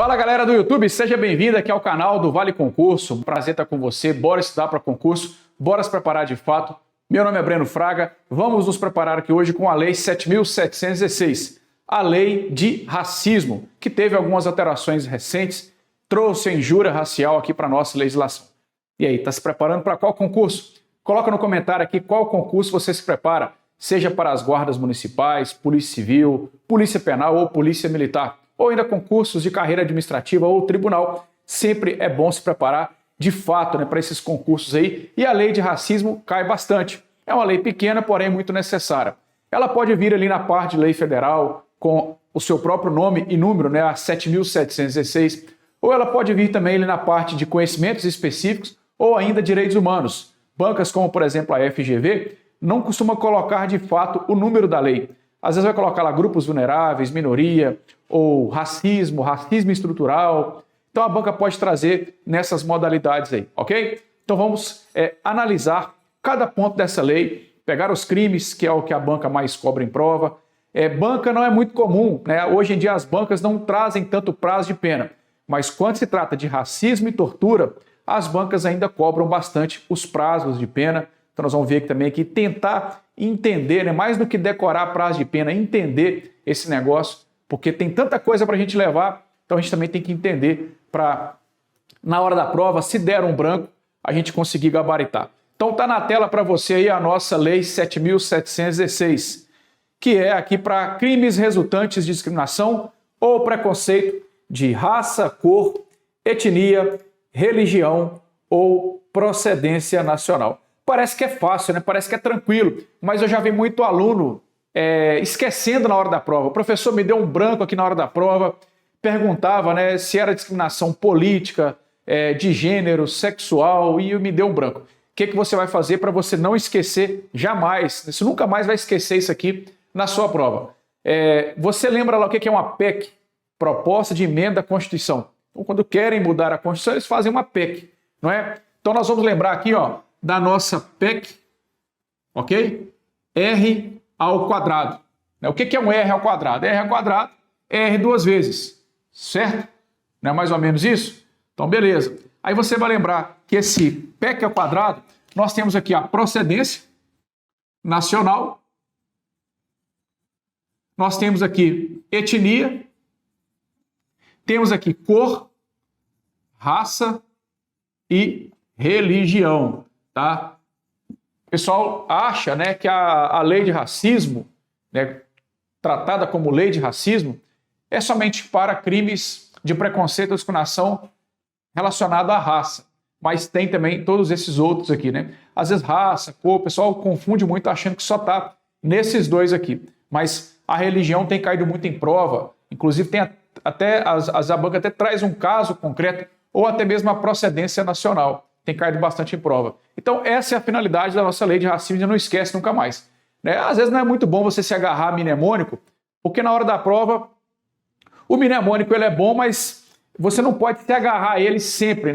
Fala galera do YouTube, seja bem-vindo aqui ao canal do Vale Concurso. Um prazer estar com você, bora estudar para concurso, bora se preparar de fato. Meu nome é Breno Fraga, vamos nos preparar aqui hoje com a Lei 7.716, a Lei de Racismo, que teve algumas alterações recentes, trouxe a injúria racial aqui para a nossa legislação. E aí, está se preparando para qual concurso? Coloca no comentário aqui qual concurso você se prepara, seja para as guardas municipais, polícia civil, polícia penal ou polícia militar, ou ainda concursos de carreira administrativa ou tribunal. Sempre é bom se preparar de fato, para esses concursos aí. E a lei de racismo cai bastante. É uma lei pequena, porém muito necessária. Ela pode vir ali na parte de lei federal, com o seu próprio nome e número, a 7.716, ou ela pode vir também ali na parte de conhecimentos específicos ou ainda direitos humanos. Bancas como, por exemplo, a FGV, não costuma colocar de fato o número da lei. Às vezes vai colocar lá grupos vulneráveis, minoria, ou racismo estrutural. Então a banca pode trazer nessas modalidades aí, ok? Então vamos analisar cada ponto dessa lei, pegar os crimes, que é o que a banca mais cobra em prova. Banca não é muito comum, Hoje em dia as bancas não trazem tanto prazo de pena, mas quando se trata de racismo e tortura, as bancas ainda cobram bastante os prazos de pena. Então nós vamos ver aqui também que tentar entender, mais do que decorar prazo de pena, entender esse negócio, porque tem tanta coisa para a gente levar, então a gente também tem que entender para, na hora da prova, se der um branco, a gente conseguir gabaritar. Então tá na tela para você aí a nossa Lei 7.716, que é aqui para crimes resultantes de discriminação ou preconceito de raça, cor, etnia, religião ou procedência nacional. Parece que é fácil, Parece que é tranquilo, mas eu já vi muito aluno esquecendo na hora da prova. O professor me deu um branco aqui na hora da prova, perguntava se era discriminação política, de gênero, sexual, e me deu um branco. O que você vai fazer para você não esquecer jamais? Você nunca mais vai esquecer isso aqui na sua prova. Você lembra lá o que é uma PEC? Proposta de Emenda à Constituição. Então, quando querem mudar a Constituição, eles fazem uma PEC, não é? Então nós vamos lembrar aqui, da nossa PEC, ok? R ao quadrado. O que é um R ao quadrado? R ao quadrado é R duas vezes, certo? Não é mais ou menos isso? Então, beleza. Aí você vai lembrar que esse PEC ao quadrado, nós temos aqui a procedência nacional, nós temos aqui etnia, temos aqui cor, raça e religião, tá? O pessoal acha, que a lei de racismo, tratada como lei de racismo, é somente para crimes de preconceito ou discriminação relacionado à raça, mas tem também todos esses outros aqui, Às vezes raça, cor, o pessoal confunde muito achando que só está nesses dois aqui, mas a religião tem caído muito em prova, inclusive tem até a banca até traz um caso concreto ou até mesmo a procedência nacional. Tem caído bastante em prova. Então, essa é a finalidade da nossa lei de racismo, e não esquece nunca mais. Às vezes não é muito bom você se agarrar a mnemônico, porque na hora da prova, o mnemônico ele é bom, mas você não pode se agarrar a ele sempre,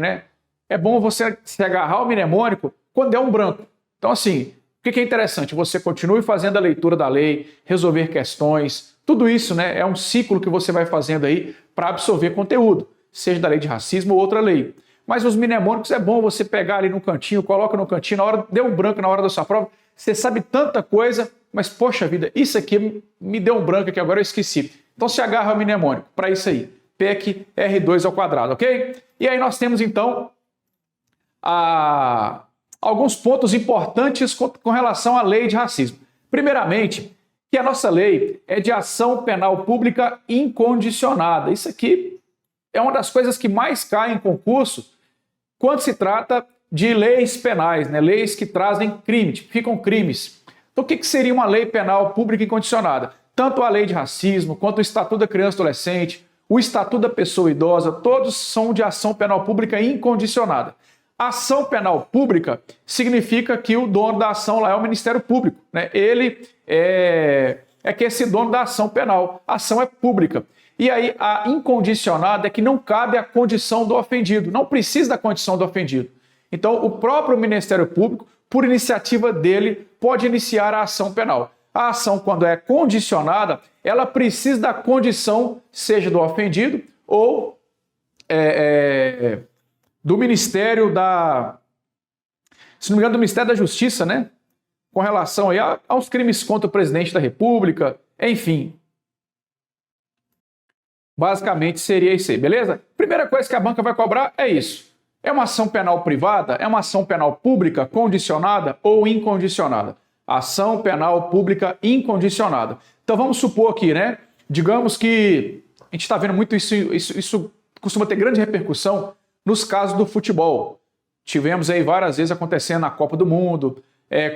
É bom você se agarrar ao mnemônico quando é um branco. Então, assim, o que é interessante? Você continue fazendo a leitura da lei, resolver questões, tudo isso, é um ciclo que você vai fazendo aí para absorver conteúdo, seja da lei de racismo ou outra lei. Mas os mnemônicos é bom você pegar ali no cantinho, coloca no cantinho, deu um branco na hora da sua prova, você sabe tanta coisa, mas poxa vida, isso aqui me deu um branco aqui, agora eu esqueci. Então se agarra ao mnemônico para isso aí, PEC R2 ao quadrado, ok? E aí nós temos então alguns pontos importantes com relação à lei de racismo. Primeiramente, que a nossa lei é de ação penal pública incondicionada. Isso aqui é uma das coisas que mais cai em concurso quando se trata de leis penais, leis que trazem crime, tipificam crimes. Então, o que seria uma lei penal pública incondicionada? Tanto a lei de racismo, quanto o Estatuto da Criança e Adolescente, o Estatuto da Pessoa Idosa, todos são de ação penal pública incondicionada. Ação penal pública significa que o dono da ação lá é o Ministério Público, Ele é que é esse dono da ação penal. A ação é pública. E aí a incondicionada é que não cabe a condição do ofendido, não precisa da condição do ofendido. Então o próprio Ministério Público, por iniciativa dele, pode iniciar a ação penal. A ação, quando é condicionada, ela precisa da condição, seja do ofendido ou do Ministério da... Se não me engano, do Ministério da Justiça, né? Com relação aí aos crimes contra o presidente da República, enfim. Basicamente seria isso aí, beleza? Primeira coisa que a banca vai cobrar é isso. É uma ação penal privada? É uma ação penal pública condicionada ou incondicionada? Ação penal pública incondicionada. Então vamos supor aqui, né? Digamos que a gente está vendo muito isso costuma ter grande repercussão nos casos do futebol. Tivemos aí várias vezes acontecendo na Copa do Mundo,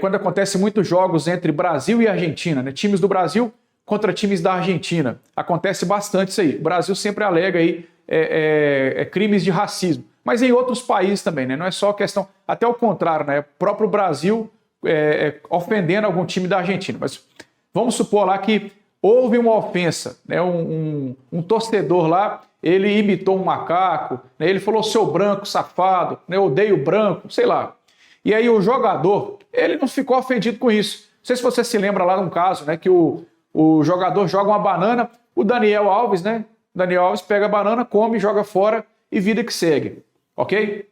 quando acontece muitos jogos entre Brasil e Argentina, né? Times do Brasil contra times da Argentina. Acontece bastante isso aí. O Brasil sempre alega aí crimes de racismo. Mas em outros países também, né? Não é só questão... Até o contrário, né? O próprio Brasil ofendendo algum time da Argentina. Mas vamos supor lá que houve uma ofensa, né? Um torcedor lá, ele imitou um macaco, né? Ele falou seu branco, safado, né? Eu odeio branco, sei lá. E aí o jogador, ele não ficou ofendido com isso. Não sei se você se lembra lá de um caso, né? Que o jogador joga uma banana, o Daniel Alves, né? Daniel Alves pega a banana, come, joga fora e vida que segue, ok?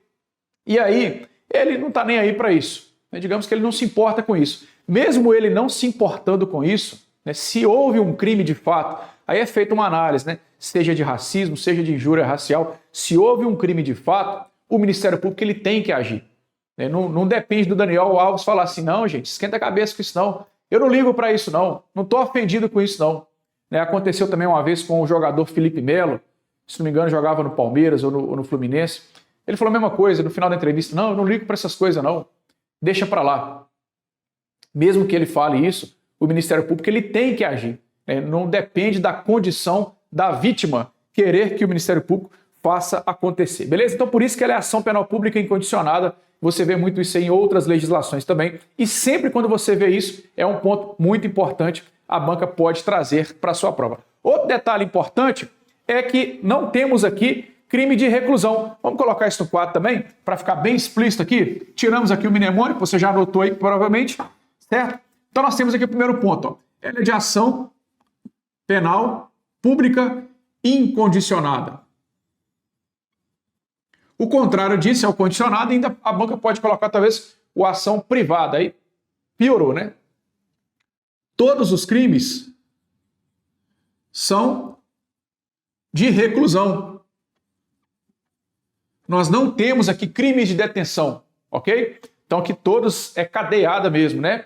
E aí, ele não está nem aí para isso. Né? Digamos que ele não se importa com isso. Mesmo ele não se importando com isso, né? Se houve um crime de fato, aí é feita uma análise, né? Seja de racismo, seja de injúria racial. Se houve um crime de fato, o Ministério Público ele tem que agir. Né? Não depende do Daniel Alves falar assim, não, gente, esquenta a cabeça com isso não. Eu não ligo para isso não estou ofendido com isso não. Né? Aconteceu também uma vez com o jogador Felipe Melo, se não me engano jogava no Palmeiras ou no Fluminense. Ele falou a mesma coisa no final da entrevista, não, eu não ligo para essas coisas não, deixa para lá. Mesmo que ele fale isso, o Ministério Público ele tem que agir. Né? Não depende da condição da vítima querer que o Ministério Público faça acontecer. Beleza? Então por isso que ela é ação penal pública incondicionada. Você vê muito isso em outras legislações também. E sempre quando você vê isso, é um ponto muito importante, a banca pode trazer para a sua prova. Outro detalhe importante é que não temos aqui crime de reclusão. Vamos colocar isso no quadro também, para ficar bem explícito aqui. Tiramos aqui o mnemônico, você já anotou aí provavelmente, certo? Então nós temos aqui o primeiro ponto. Ó. Ela é de ação penal pública incondicionada. O contrário disso é o condicionado, ainda a banca pode colocar talvez o ação privada. Aí piorou, né? Todos os crimes são de reclusão. Nós não temos aqui crimes de detenção, ok? Então aqui todos é cadeada mesmo, né?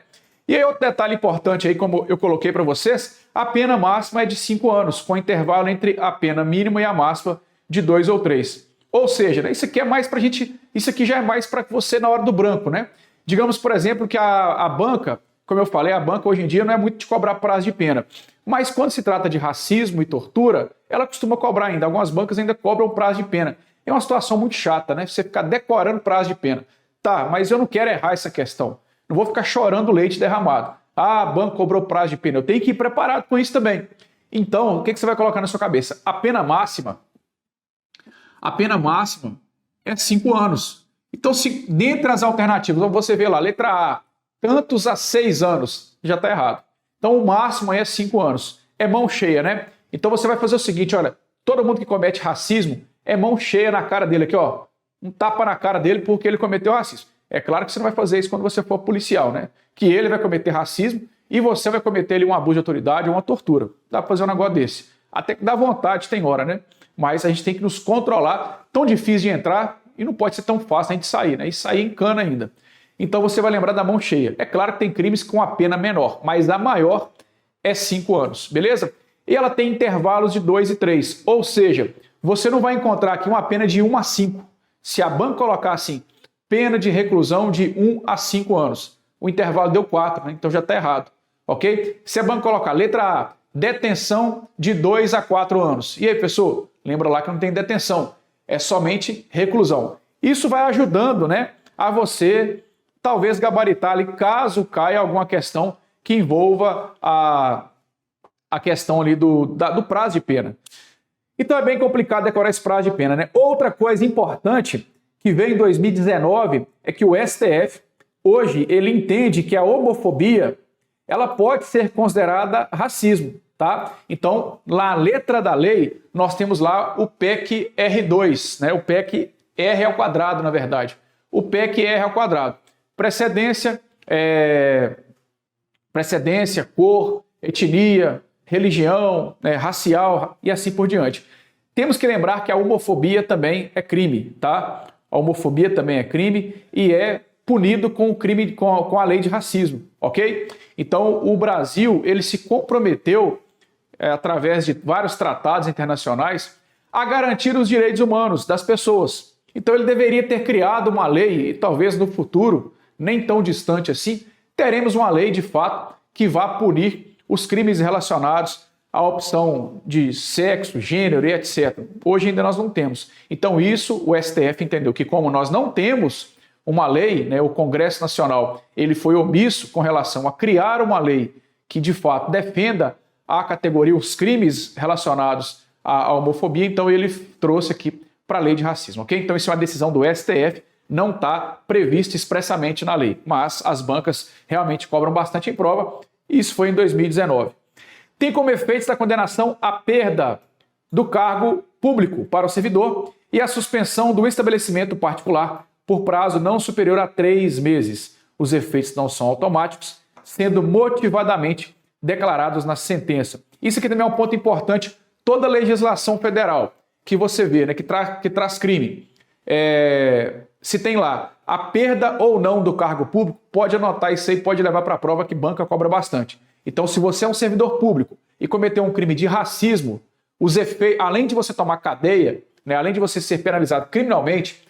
E aí outro detalhe importante aí, como eu coloquei para vocês, a pena máxima é de 5 anos, com intervalo entre a pena mínima e a máxima de 2 ou 3. Ou seja, né, isso aqui é mais para gente, isso aqui já é mais para você na hora do branco, né? Digamos, por exemplo, que a banca, como eu falei, a banca hoje em dia não é muito de cobrar prazo de pena. Mas quando se trata de racismo e tortura, ela costuma cobrar ainda. Algumas bancas ainda cobram prazo de pena. É uma situação muito chata, né? Você ficar decorando prazo de pena. Tá, mas eu não quero errar essa questão. Não vou ficar chorando leite derramado. Ah, a banca cobrou prazo de pena. Eu tenho que ir preparado com isso também. Então, o que você vai colocar na sua cabeça? A pena máxima é 5 anos. Então, se dentre as alternativas, você vê lá, letra A, tantos a 6 anos, já está errado. Então, o máximo aí é 5 anos. É mão cheia, né? Então, você vai fazer o seguinte, olha, todo mundo que comete racismo é mão cheia na cara dele aqui, ó. Um tapa na cara dele porque ele cometeu racismo. É claro que você não vai fazer isso quando você for policial, né? Que ele vai cometer racismo e você vai cometer ali um abuso de autoridade ou uma tortura. Dá para fazer um negócio desse. Até que dá vontade, tem hora, né? Mas a gente tem que nos controlar. Tão difícil de entrar e não pode ser tão fácil a gente sair, né? E sair encana ainda. Então você vai lembrar da mão cheia. É claro que tem crimes com a pena menor, mas a maior é 5 anos, beleza? E ela tem intervalos de 2 e 3. Ou seja, você não vai encontrar aqui uma pena de 1 a 5. Se a banca colocar assim, pena de reclusão de 1 a 5 anos. O intervalo deu 4, né? Então já está errado, ok? Se a banca colocar letra A, detenção de 2 a 4 anos. E aí, pessoal, lembra lá que não tem detenção, é somente reclusão. Isso vai ajudando, né, a você talvez gabaritar ali caso caia alguma questão que envolva a questão ali do prazo de pena. Então é bem complicado decorar esse prazo de pena, né? Outra coisa importante que veio em 2019 é que o STF, hoje, ele entende que a homofobia ela pode ser considerada racismo, tá? Então, na letra da lei, nós temos lá o PEC R2, né? O PEC R ao quadrado, na verdade. O PEC R ao quadrado. Precedência, cor, etnia, religião, racial e assim por diante. Temos que lembrar que a homofobia também é crime, tá? A homofobia também é crime e é punido com o crime, com a lei de racismo, ok? Então, o Brasil, ele se comprometeu, através de vários tratados internacionais, a garantir os direitos humanos das pessoas. Então, ele deveria ter criado uma lei, e talvez no futuro, nem tão distante assim, teremos uma lei, de fato, que vá punir os crimes relacionados à opção de sexo, gênero e etc. Hoje ainda nós não temos. Então, isso o STF entendeu que, como nós não temos uma lei, né, o Congresso Nacional ele foi omisso com relação a criar uma lei que, de fato, defenda a categoria, os crimes relacionados à homofobia, então ele trouxe aqui para a lei de racismo, ok? Então isso é uma decisão do STF, não está prevista expressamente na lei, mas as bancas realmente cobram bastante em prova, isso foi em 2019. Tem como efeitos da condenação a perda do cargo público para o servidor e a suspensão do estabelecimento particular por prazo não superior a 3 meses. Os efeitos não são automáticos, sendo motivadamente declarados na sentença. Isso aqui também é um ponto importante. Toda legislação federal que você vê, né, que traz crime, se tem lá a perda ou não do cargo público, pode anotar isso aí, pode levar para a prova que banca cobra bastante. Então, se você é um servidor público e cometeu um crime de racismo, os efeitos, além de você tomar cadeia, né, além de você ser penalizado criminalmente,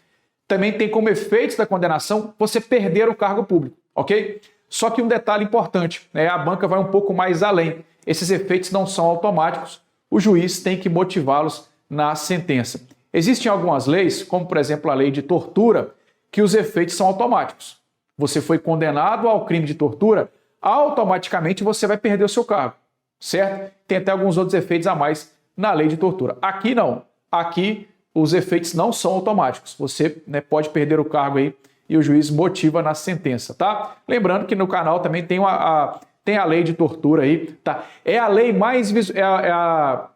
também tem como efeitos da condenação você perder o cargo público, ok? Só que um detalhe importante, né, a banca vai um pouco mais além. Esses efeitos não são automáticos, o juiz tem que motivá-los na sentença. Existem algumas leis, como por exemplo a lei de tortura, que os efeitos são automáticos. Você foi condenado ao crime de tortura, automaticamente você vai perder o seu cargo, certo? Tem até alguns outros efeitos a mais na lei de tortura. Aqui não. Aqui os efeitos não são automáticos. Você, né, pode perder o cargo aí e o juiz motiva na sentença, tá? Lembrando que no canal também tem a lei de tortura aí, tá? É a lei mais...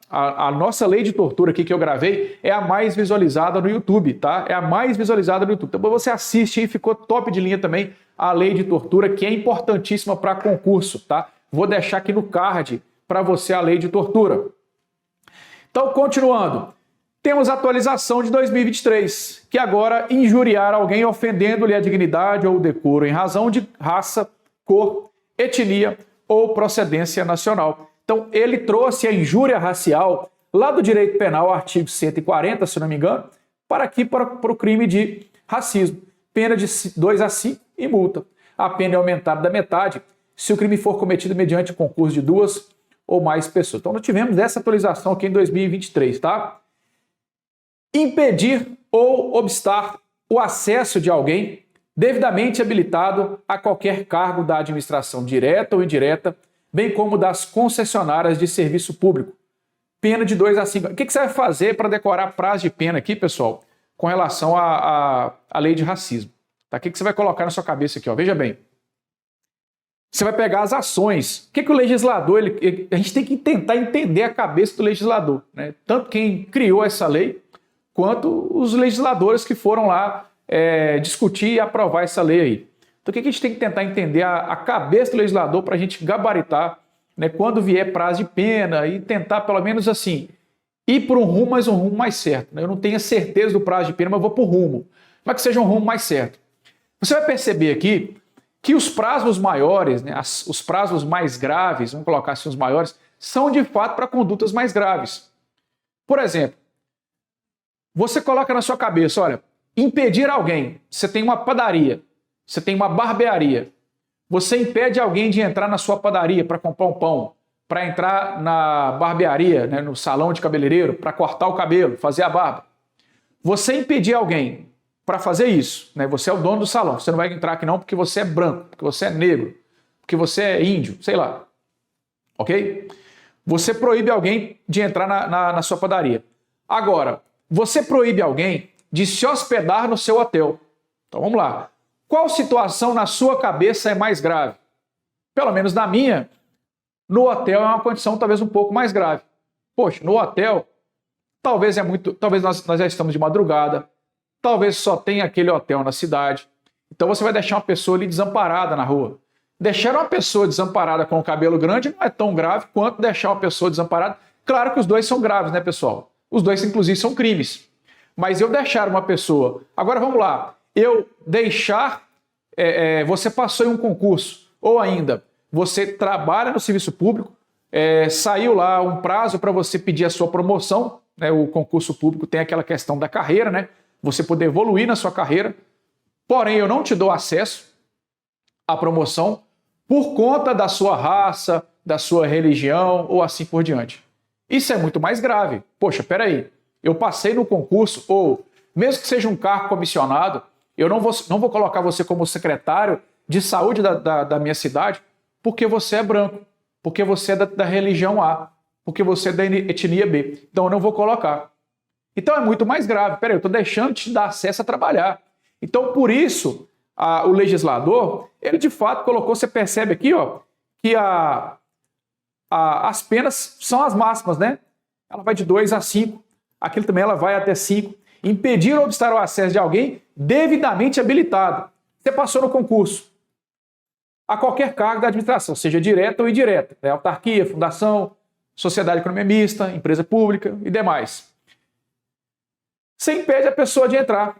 A nossa lei de tortura aqui que eu gravei é a mais visualizada no YouTube, tá? É a mais visualizada no YouTube. Então você assiste aí, ficou top de linha também a lei de tortura, que é importantíssima para concurso, tá? Vou deixar aqui no card para você a lei de tortura. Então, continuando. Temos a atualização de 2023, que agora injuriar alguém ofendendo-lhe a dignidade ou o decoro em razão de raça, cor, etnia ou procedência nacional. Então, ele trouxe a injúria racial lá do direito penal, artigo 140, se não me engano, para aqui, para o crime de racismo. Pena de 2 a 5 e multa. A pena é aumentada da metade se o crime for cometido mediante concurso de 2 ou mais pessoas. Então, nós tivemos essa atualização aqui em 2023, tá? Impedir ou obstar o acesso de alguém devidamente habilitado a qualquer cargo da administração direta ou indireta, bem como das concessionárias de serviço público. Pena de 2 a 5. O que você vai fazer para decorar prazo de pena aqui, pessoal, com relação à lei de racismo? Tá? O que você vai colocar na sua cabeça aqui? Ó? Veja bem. Você vai pegar as ações. O que o legislador... a gente tem que tentar entender a cabeça do legislador, né? Tanto quem criou essa lei, quanto os legisladores que foram lá discutir e aprovar essa lei aí. Então, o que a gente tem que tentar entender a cabeça do legislador para a gente gabaritar, né, quando vier prazo de pena e tentar, pelo menos assim, ir por um rumo, mas um rumo mais certo. Né? Eu não tenho certeza do prazo de pena, mas vou por rumo. Mas que seja um rumo mais certo. Você vai perceber aqui que os prazos maiores, né, os prazos mais graves, vamos colocar assim os maiores, são de fato para condutas mais graves. Por exemplo, você coloca na sua cabeça, olha, impedir alguém, você tem uma padaria, você tem uma barbearia, você impede alguém de entrar na sua padaria para comprar um pão, para entrar na barbearia, né, no salão de cabeleireiro, para cortar o cabelo, fazer a barba. Você impedir alguém para fazer isso, né, você é o dono do salão, você não vai entrar aqui não porque você é branco, porque você é negro, porque você é índio, sei lá, ok? Você proíbe alguém de entrar na sua padaria. Agora, você proíbe alguém de se hospedar no seu hotel. Então vamos lá. Qual situação na sua cabeça é mais grave? Pelo menos na minha, No hotel é uma condição talvez um pouco mais grave. Poxa, no hotel, talvez nós já estamos de madrugada, talvez só tenha aquele hotel na cidade. Então você vai deixar uma pessoa ali desamparada na rua. Deixar uma pessoa desamparada com o cabelo grande não é tão grave quanto deixar uma pessoa desamparada. Claro que os dois são graves, né, pessoal? Os dois, inclusive, são crimes. Mas eu deixar uma pessoa... Agora vamos lá. Eu deixar... você passou em um concurso, ou ainda, você trabalha no serviço público, saiu lá um prazo para você pedir a sua promoção, né? O concurso público tem aquela questão da carreira, né? Você poder evoluir na sua carreira. Porém, eu não te dou acesso à promoção por conta da sua raça, da sua religião ou assim por diante. Isso é muito mais grave. Poxa, peraí, eu passei no concurso, ou mesmo que seja um cargo comissionado, eu não vou colocar você como secretário de saúde da minha cidade porque você é branco, porque você é da religião A, porque você é da etnia B. Então eu não vou colocar. Então é muito mais grave. Peraí, eu estou deixando de te dar acesso a trabalhar. Então por isso o legislador, ele de fato colocou, você percebe aqui, ó, que as penas são as máximas, né? Ela vai de 2 a 5, aquilo também ela vai até 5. Impedir ou obstar o acesso de alguém devidamente habilitado. Você passou no concurso a qualquer cargo da administração, seja direta ou indireta, né? Autarquia, fundação, sociedade economia mista, empresa pública e demais. Você impede a pessoa de entrar.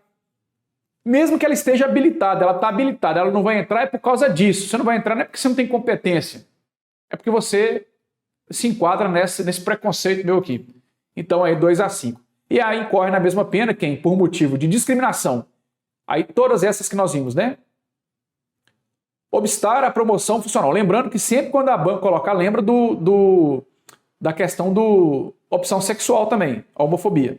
Mesmo que ela esteja habilitada, ela está habilitada, ela não vai entrar é por causa disso. Você não vai entrar não é porque você não tem competência, é porque você se enquadra nesse preconceito meu aqui. Então é 2 a 5. E aí incorre na mesma pena quem? Por motivo de discriminação. Aí todas essas que nós vimos, né? Obstar a promoção funcional. Lembrando que sempre quando a banca colocar, lembra da questão do opção sexual também, a homofobia.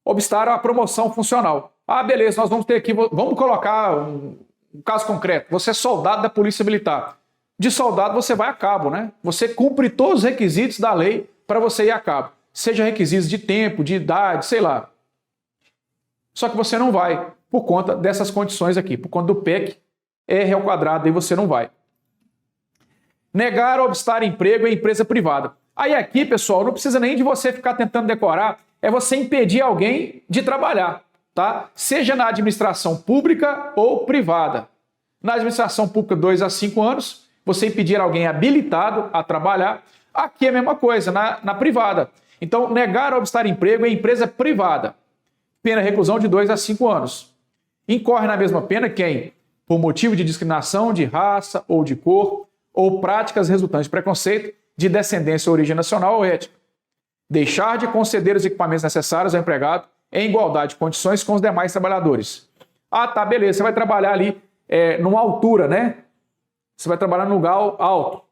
Obstar a promoção funcional. Ah, beleza, nós vamos ter aqui, vamos colocar um caso concreto. Você é soldado da Polícia Militar. De soldado você vai a cabo, né? Você cumpre todos os requisitos da lei para você ir a cabo. Seja requisitos de tempo, de idade, sei lá. Só que você não vai por conta dessas condições aqui, por conta do PEC R ao quadrado, aí você não vai. Negar ou obstar emprego em empresa privada. Aí aqui, pessoal, não precisa nem de você ficar tentando decorar, é você impedir alguém de trabalhar, tá? Seja na administração pública ou privada. Na administração pública, 2 a 5 anos, você impedir alguém habilitado a trabalhar. Aqui é a mesma coisa, na privada. Então, negar ou obstar emprego em empresa privada. Pena reclusão de 2 a 5 anos. Incorre na mesma pena quem? Por motivo de discriminação de raça ou de cor, ou práticas resultantes de preconceito, de descendência ou origem nacional ou étnica. Deixar de conceder os equipamentos necessários ao empregado em igualdade de condições com os demais trabalhadores. Ah, tá, beleza, você vai trabalhar ali numa altura, né? Você vai trabalhar num lugar alto.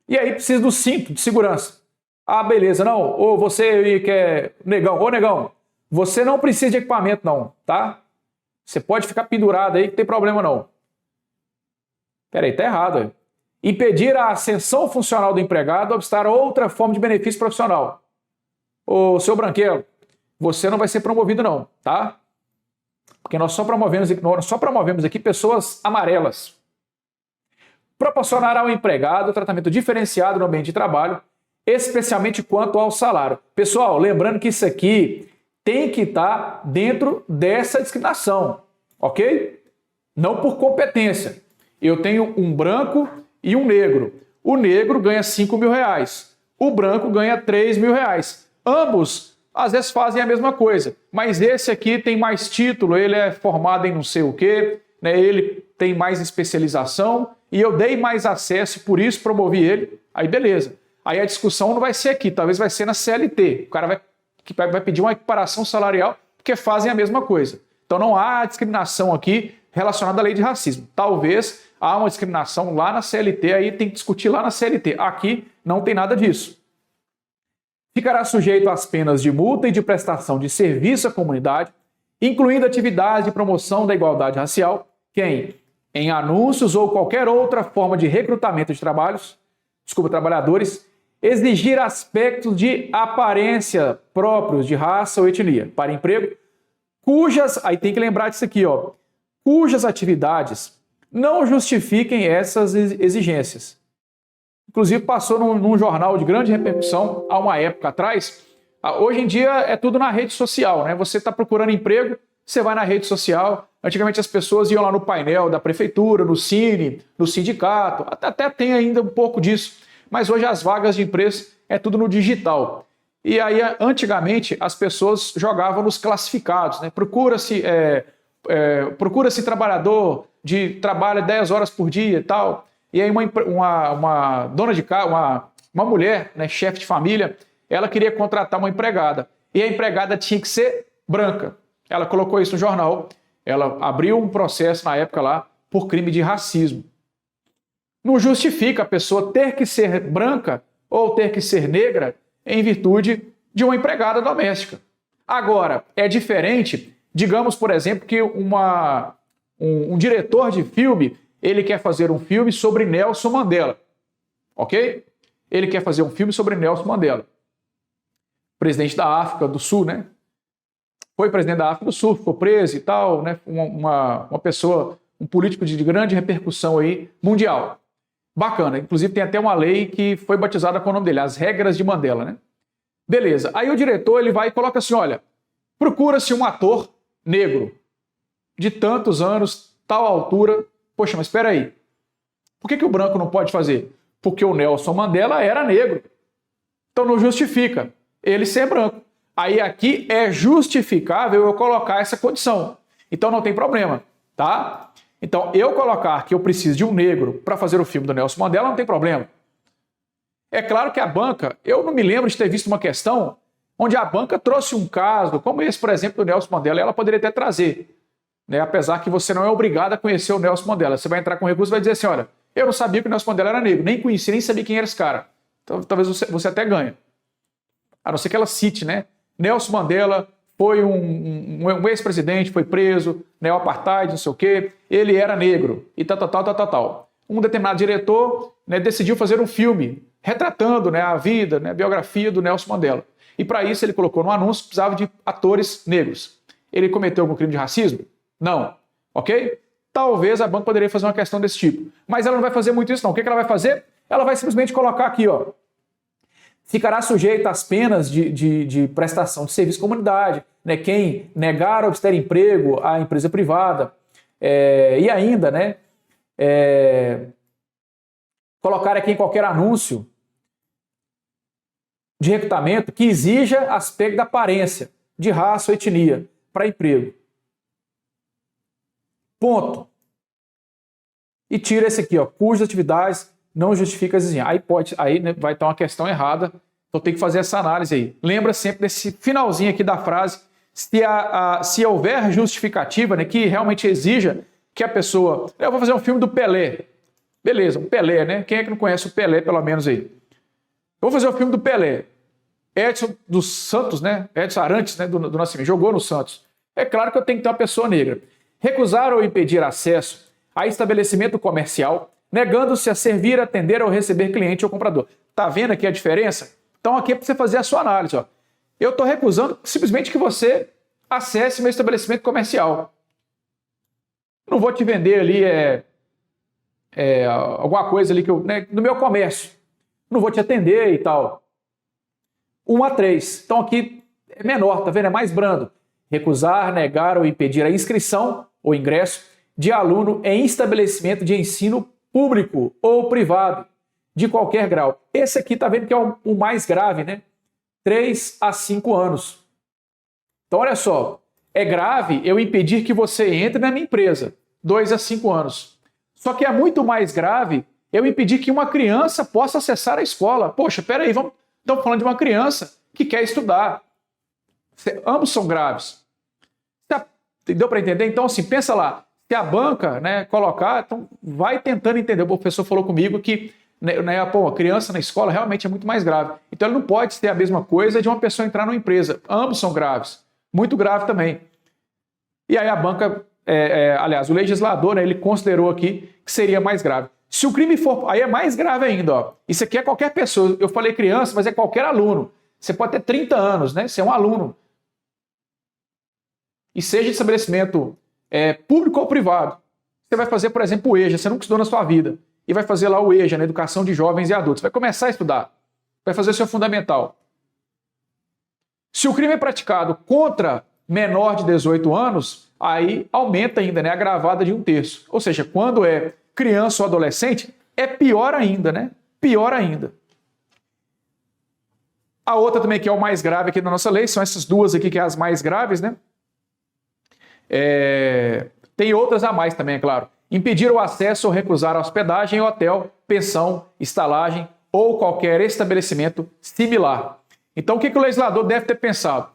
E aí precisa do cinto de segurança. Ah, beleza, não, ou você quer negão, ô negão, você não precisa de equipamento não, tá? Você pode ficar pendurado aí que não tem problema não. Peraí, tá errado. Aí. Impedir a ascensão funcional do empregado ou obstar outra forma de benefício profissional. Ô, seu Branquelo, você não vai ser promovido não, tá? Porque nós só promovemos aqui pessoas amarelas. Proporcionar ao empregado tratamento diferenciado no ambiente de trabalho, especialmente quanto ao salário. Pessoal, lembrando que isso aqui tem que estar dentro dessa discriminação, ok? Não por competência. Eu tenho um branco e um negro. O negro ganha 5 mil reais. O branco ganha 3 mil reais. Ambos, às vezes, fazem a mesma coisa. Mas esse aqui tem mais título, ele é formado em não sei o quê, né? Ele tem mais especialização e eu dei mais acesso, por isso promovi ele. Aí beleza. Aí a discussão não vai ser aqui, talvez vai ser na CLT. O cara vai pedir uma equiparação salarial porque fazem a mesma coisa. Então não há discriminação aqui relacionada à lei de racismo. Talvez há uma discriminação lá na CLT, aí tem que discutir lá na CLT. Aqui não tem nada disso. Ficará sujeito às penas de multa e de prestação de serviço à comunidade, incluindo atividades de promoção da igualdade racial, quem, em anúncios ou qualquer outra forma de recrutamento de trabalhadores, exigir aspectos de aparência próprios de raça ou etnia para emprego, aí tem que lembrar disso aqui, ó, cujas atividades não justifiquem essas exigências. inclusive passou num jornal de grande repercussão há uma época atrás. Hoje em dia é tudo na rede social, né? Você está procurando emprego, você vai na rede social. Antigamente as pessoas iam lá no painel da prefeitura, no Cine, no sindicato, até tem ainda um pouco disso. Mas hoje as vagas de emprego é tudo no digital. E aí, antigamente, as pessoas jogavam nos classificados, né? Procura-se trabalhador de trabalha 10 horas por dia e tal. E aí uma dona de casa, uma mulher, né, chefe de família, ela queria contratar uma empregada. E a empregada tinha que ser branca. Ela colocou isso no jornal. Ela abriu um processo na época lá por crime de racismo. Não justifica a pessoa ter que ser branca ou ter que ser negra em virtude de uma empregada doméstica. Agora, é diferente, digamos, por exemplo, que um diretor de filme, ele quer fazer um filme sobre Nelson Mandela, ok? Ele quer fazer um filme sobre Nelson Mandela, presidente da África do Sul, né? Foi presidente da África do Sul, ficou preso e tal, né? Uma pessoa, um político de grande repercussão aí mundial. Bacana, inclusive tem até uma lei que foi batizada com o nome dele, as regras de Mandela, né? Beleza, aí o diretor ele vai e coloca assim, olha, procura-se um ator negro de tantos anos, tal altura. Poxa, mas espera aí, por que o branco não pode fazer? Porque o Nelson Mandela era negro, então não justifica ele ser branco. Aí aqui é justificável eu colocar essa condição, então não tem problema, tá? Então, eu colocar que eu preciso de um negro para fazer o filme do Nelson Mandela não tem problema. É claro que a banca, eu não me lembro de ter visto uma questão onde a banca trouxe um caso, como esse, por exemplo, do Nelson Mandela, e ela poderia até trazer, né? Apesar que você não é obrigado a conhecer o Nelson Mandela. Você vai entrar com recurso e vai dizer assim, olha, eu não sabia que o Nelson Mandela era negro, nem conhecia, nem sabia quem era esse cara. Então, talvez você até ganhe. A não ser que ela cite, né? Nelson Mandela foi um ex-presidente, foi preso, né, o apartheid, não sei o quê, ele era negro, e tal. Um determinado diretor, né, decidiu fazer um filme retratando, né, a vida, né, a biografia do Nelson Mandela. E para isso ele colocou no anúncio que precisava de atores negros. Ele cometeu algum crime de racismo? Não. Ok? Talvez a banca poderia fazer uma questão desse tipo. Mas ela não vai fazer muito isso não. O que ela vai fazer? Ela vai simplesmente colocar aqui, ó, ficará sujeito às penas de prestação de serviço à comunidade, né? Quem negar ou ter emprego à empresa privada, e ainda, né, colocar aqui em qualquer anúncio de recrutamento que exija aspecto da aparência, de raça ou etnia, para emprego. Ponto. E tira esse aqui, ó, cujas atividades não justifica exigir. Aí né, vai estar uma questão errada, então tem que fazer essa análise aí. Lembra sempre desse finalzinho aqui da frase, se houver justificativa, né, que realmente exija que a pessoa... Eu vou fazer um filme do Pelé. Beleza, o Pelé, né? Quem é que não conhece o Pelé, pelo menos aí? Eu vou fazer o filme do Pelé. Edson dos Santos, né? Edson Arantes, né? Do Nascimento, jogou no Santos. É claro que eu tenho que ter uma pessoa negra. Recusar ou impedir acesso a estabelecimento comercial, negando-se a servir, atender ou receber cliente ou comprador. Tá vendo aqui a diferença? Então aqui é para você fazer a sua análise, ó. Eu estou recusando simplesmente que você acesse meu estabelecimento comercial. Não vou te vender ali alguma coisa ali né, no meu comércio. Não vou te atender e tal. 1 a 3. Então aqui é menor, tá vendo? É mais brando. Recusar, negar ou impedir a inscrição ou ingresso de aluno em estabelecimento de ensino público ou privado, de qualquer grau. Esse aqui tá vendo que é o mais grave, né? 3 a 5 anos. Então olha só, é grave eu impedir que você entre na minha empresa. 2 a 5 anos. Só que é muito mais grave eu impedir que uma criança possa acessar a escola. Poxa, peraí, estamos falando de uma criança que quer estudar. Ambos são graves. Deu para entender? Então, assim, pensa lá. Se a banca, né, colocar, então vai tentando entender. O professor falou comigo que né, a criança na escola realmente é muito mais grave. Então, ele não pode ser a mesma coisa de uma pessoa entrar numa empresa. Ambos são graves. Muito grave também. E aí a banca, aliás, o legislador, né, ele considerou aqui que seria mais grave. Se o crime for... Aí é mais grave ainda, ó. Isso aqui é qualquer pessoa. Eu falei criança, mas é qualquer aluno. Você pode ter 30 anos, né? Você é um aluno. E seja de estabelecimento público ou privado. Você vai fazer, por exemplo, o EJA, você nunca estudou na sua vida. e vai fazer lá o EJA, né, Educação de Jovens e Adultos. Vai começar a estudar, vai fazer o seu fundamental. Se o crime é praticado contra menor de 18 anos, aí aumenta ainda, né, a gravada de 1/3. Ou seja, quando é criança ou adolescente, é pior ainda, né? Pior ainda. A outra também que é o mais grave aqui da nossa lei, são essas duas aqui que é as mais graves, né? Tem outras a mais também, é claro. Impedir o acesso ou recusar a hospedagem em hotel, pensão, estalagem ou qualquer estabelecimento similar. Então, o que o legislador deve ter pensado?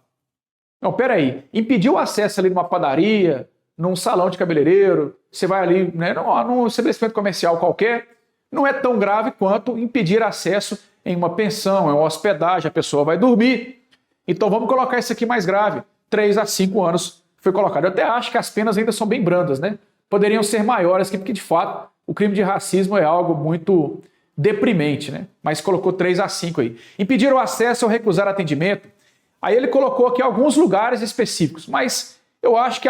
Não, peraí, impedir o acesso ali numa padaria, num salão de cabeleireiro, você vai ali, né, num estabelecimento comercial qualquer, não é tão grave quanto impedir acesso em uma pensão, em uma hospedagem, a pessoa vai dormir. Então vamos colocar isso aqui mais grave, 3 a 5 anos foi colocado. Eu até acho que as penas ainda são bem brandas, né? Poderiam ser maiores aqui, porque de fato o crime de racismo é algo muito deprimente, né? Mas colocou 3 a 5 aí. Impedir o acesso ou recusar atendimento. Aí ele colocou aqui alguns lugares específicos, mas eu acho que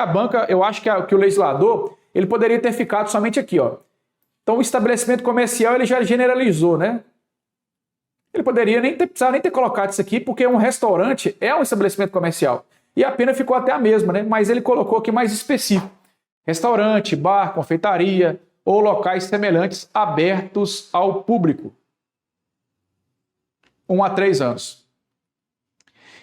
que o legislador, ele poderia ter ficado somente aqui, ó. Então o estabelecimento comercial ele já generalizou, né? Ele poderia precisar nem ter colocado isso aqui, porque um restaurante é um estabelecimento comercial. E a pena ficou até a mesma, né? Mas ele colocou aqui mais específico. Restaurante, bar, confeitaria ou locais semelhantes abertos ao público. 1 a 3 anos.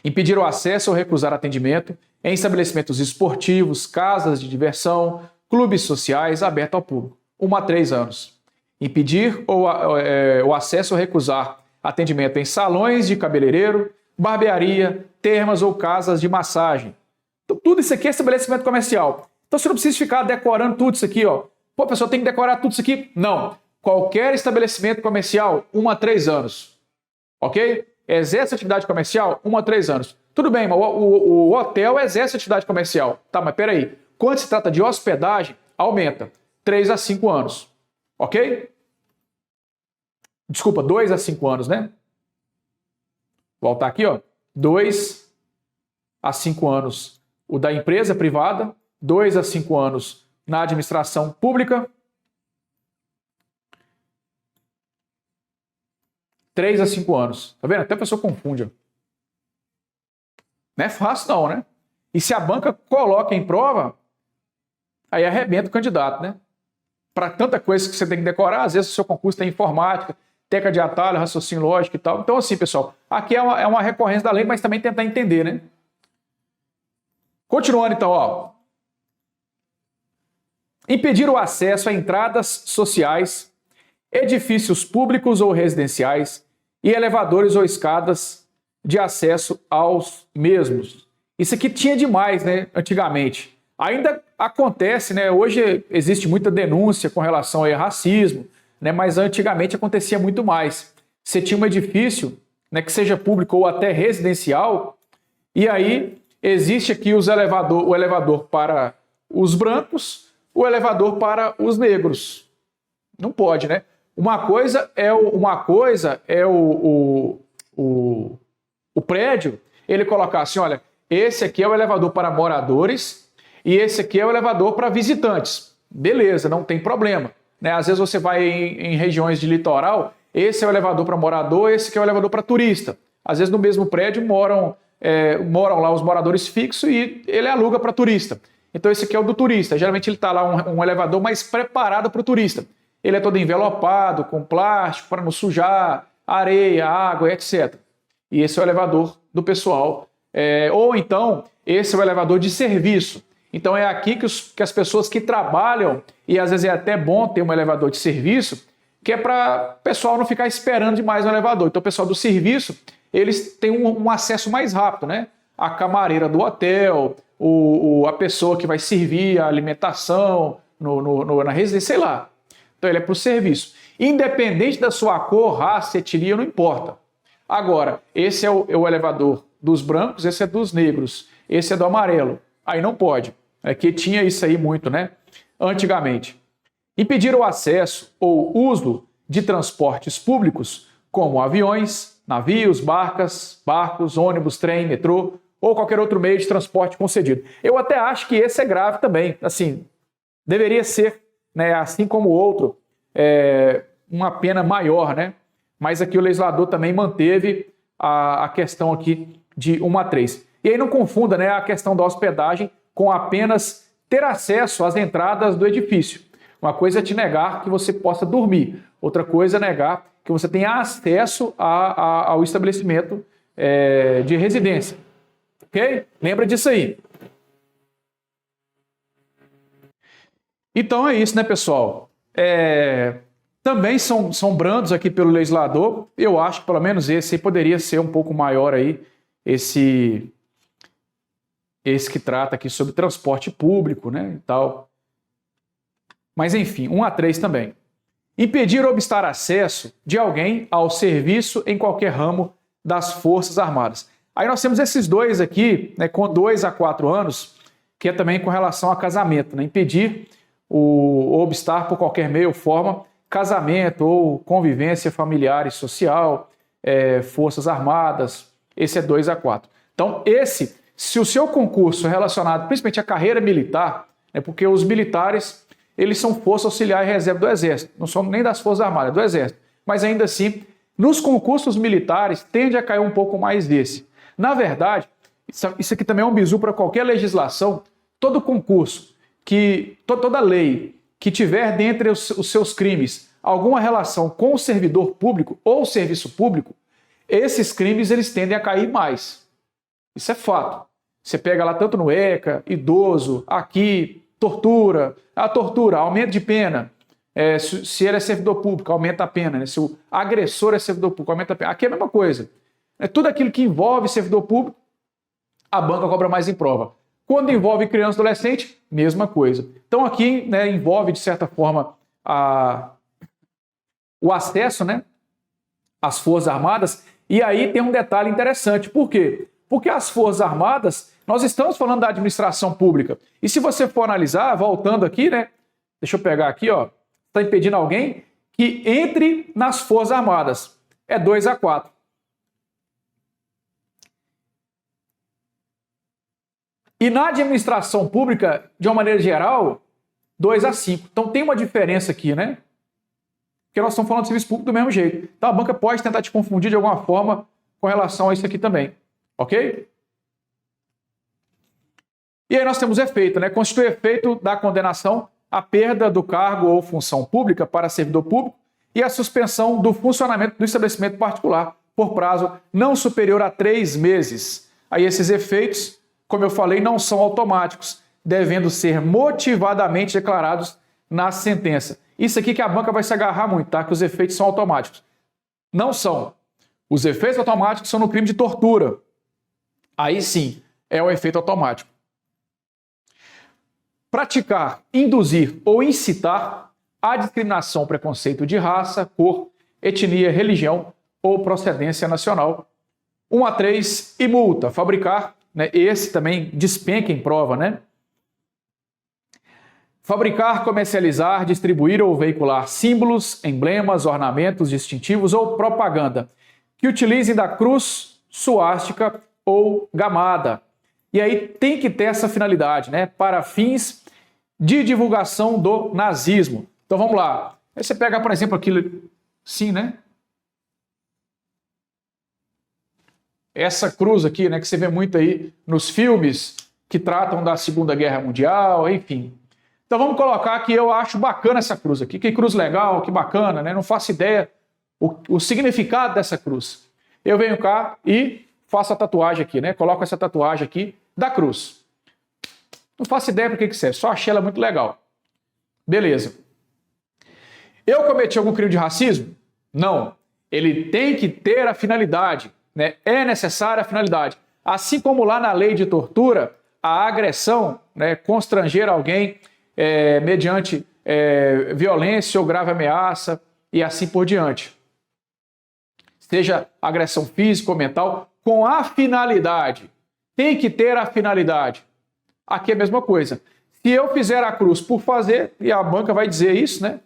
Impedir o acesso ou recusar atendimento em estabelecimentos esportivos, casas de diversão, clubes sociais abertos ao público. 1 a 3 anos. Impedir o acesso ou recusar atendimento em salões de cabeleireiro, barbearia, termas ou casas de massagem. Então, tudo isso aqui é estabelecimento comercial. Então você não precisa ficar decorando tudo isso aqui, ó. Pô, pessoal, tem que decorar tudo isso aqui? Não. Qualquer estabelecimento comercial, 1 a 3 anos. Ok? Exerce atividade comercial, 1 a 3 anos. Tudo bem, mas o hotel exerce atividade comercial. Tá, mas peraí. Quando se trata de hospedagem, aumenta. 3 a 5 anos. Ok? Desculpa, 2 a 5 anos, né? Voltar aqui, ó. 2 a 5 anos o da empresa privada, 2 a 5 anos na administração pública, 3 a 5 anos. Tá vendo? Até a pessoa confunde. Ó. Não é fácil não, né? E se a banca coloca em prova, aí arrebenta o candidato, né? Para tanta coisa que você tem que decorar, às vezes o seu concurso tem informática, técnica de atalho, raciocínio lógico e tal. Então, assim, pessoal, aqui é uma recorrência da lei, mas também tentar entender, né? Continuando, então, ó. Impedir o acesso a entradas sociais, edifícios públicos ou residenciais e elevadores ou escadas de acesso aos mesmos. Isso aqui tinha demais, né, antigamente. Ainda acontece, né, hoje existe muita denúncia com relação a racismo, né, mas antigamente acontecia muito mais. Você tinha um edifício, né, que seja público ou até residencial, e aí existe aqui o elevador para os brancos, o elevador para os negros. Não pode, né? Uma coisa é o prédio, ele colocar assim, olha, esse aqui é o elevador para moradores e esse aqui é o elevador para visitantes. Beleza, não tem problema. Né? Às vezes você vai em regiões de litoral, esse é o elevador para morador, esse aqui é o elevador para turista. Às vezes no mesmo prédio moram lá os moradores fixos e ele aluga para turista. Então esse aqui é o do turista. Geralmente ele está lá um elevador mais preparado para o turista. Ele é todo envelopado, com plástico, para não sujar, areia, água, etc. E esse é o elevador do pessoal. Ou então, esse é o elevador de serviço. Então é aqui que as pessoas que trabalham, e às vezes é até bom ter um elevador de serviço, que é para o pessoal não ficar esperando demais no elevador. Então o pessoal do serviço, eles têm um acesso mais rápido, né? A camareira do hotel, a pessoa que vai servir a alimentação na residência, sei lá. Então ele é para o serviço. Independente da sua cor, raça, etnia, não importa. Agora, esse é o elevador dos brancos, esse é dos negros, esse é do amarelo. Aí não pode. É que tinha isso aí muito, né? Antigamente. Impedir o acesso ou uso de transportes públicos, como aviões, navios, barcos, ônibus, trem, metrô ou qualquer outro meio de transporte concedido. Eu até acho que esse é grave também. Assim, deveria ser, né, assim como o outro, uma pena maior, né? Mas aqui o legislador também manteve a questão aqui de 1 a 3. E aí não confunda, né, a questão da hospedagem com apenas ter acesso às entradas do edifício. Uma coisa é te negar que você possa dormir, outra coisa é negar que você tenha acesso ao estabelecimento de residência. Ok? Lembra disso aí. Então é isso, né, pessoal? Também são brandos aqui pelo legislador. Eu acho que pelo menos esse aí poderia ser um pouco maior aí, esse que trata aqui sobre transporte público, né, e tal. Mas enfim, 1 a 3 também. Impedir ou obstar acesso de alguém ao serviço em qualquer ramo das Forças Armadas. Aí nós temos esses dois aqui, né, com 2 a 4 anos, que é também com relação a casamento, né? Impedir ou obstar por qualquer meio ou forma casamento ou convivência familiar e social, Forças Armadas, esse é 2 a 4. Então se o seu concurso é relacionado principalmente à carreira militar, porque os militares, eles são força auxiliar e reserva do Exército, não são nem das Forças Armadas, é do Exército, mas ainda assim, nos concursos militares tende a cair um pouco mais desse. Na verdade, isso aqui também é um bizu para qualquer legislação, todo concurso, toda lei que tiver dentre os seus crimes alguma relação com o servidor público ou serviço público, esses crimes eles tendem a cair mais. Isso é fato. Você pega lá tanto no ECA, idoso, aqui, tortura, aumento de pena. Se ele é servidor público, aumenta a pena. Né? Se o agressor é servidor público, aumenta a pena. Aqui é a mesma coisa. Tudo aquilo que envolve servidor público, a banca cobra mais em prova. Quando envolve criança e adolescente, mesma coisa. Então aqui, né, envolve, de certa forma, o acesso, né, às Forças Armadas. E aí tem um detalhe interessante. Por quê? Porque as Forças Armadas, nós estamos falando da administração pública. E se você for analisar, voltando aqui, né, deixa eu pegar aqui, ó, está impedindo alguém que entre nas Forças Armadas. É 2 a 4. E na administração pública, de uma maneira geral, 2 a 5. Então tem uma diferença aqui, né? Porque nós estamos falando de serviço público do mesmo jeito. Então a banca pode tentar te confundir de alguma forma com relação a isso aqui também. Ok? E aí nós temos efeito, né? Constitui efeito da condenação a perda do cargo ou função pública para servidor público e a suspensão do funcionamento do estabelecimento particular por prazo não superior a 3 meses. Aí esses efeitos, como eu falei, não são automáticos, devendo ser motivadamente declarados na sentença. Isso aqui que a banca vai se agarrar muito, tá? Que os efeitos são automáticos. Não são. Os efeitos automáticos são no crime de tortura. Aí sim, é o efeito automático. Praticar, induzir ou incitar a discriminação, preconceito de raça, cor, etnia, religião ou procedência nacional. 1 a 3 e multa. Fabricar, né? Esse também despenca em prova, né? Fabricar, comercializar, distribuir ou veicular símbolos, emblemas, ornamentos distintivos ou propaganda que utilizem da cruz, suástica ou gamada. E aí tem que ter essa finalidade, né? Para fins de divulgação do nazismo. Então vamos lá. Aí você pega, por exemplo, aquilo, sim, né? Essa cruz aqui, né, que você vê muito aí nos filmes que tratam da Segunda Guerra Mundial, enfim. Então vamos colocar que eu acho bacana essa cruz aqui. Que cruz legal, que bacana, né? Não faço ideia o significado dessa cruz. Eu venho cá e faço a tatuagem aqui, né? Coloco essa tatuagem aqui da cruz. Não faço ideia para que serve, só achei ela muito legal. Beleza. Eu cometi algum crime de racismo? Não. Ele tem que ter a finalidade, né? É necessária a finalidade. Assim como lá na lei de tortura, a agressão, né, constranger alguém mediante violência ou grave ameaça e assim por diante. Seja agressão física ou mental, com a finalidade. Tem que ter a finalidade. Aqui é a mesma coisa. Se eu fizer a cruz por fazer, e a banca vai dizer isso, né?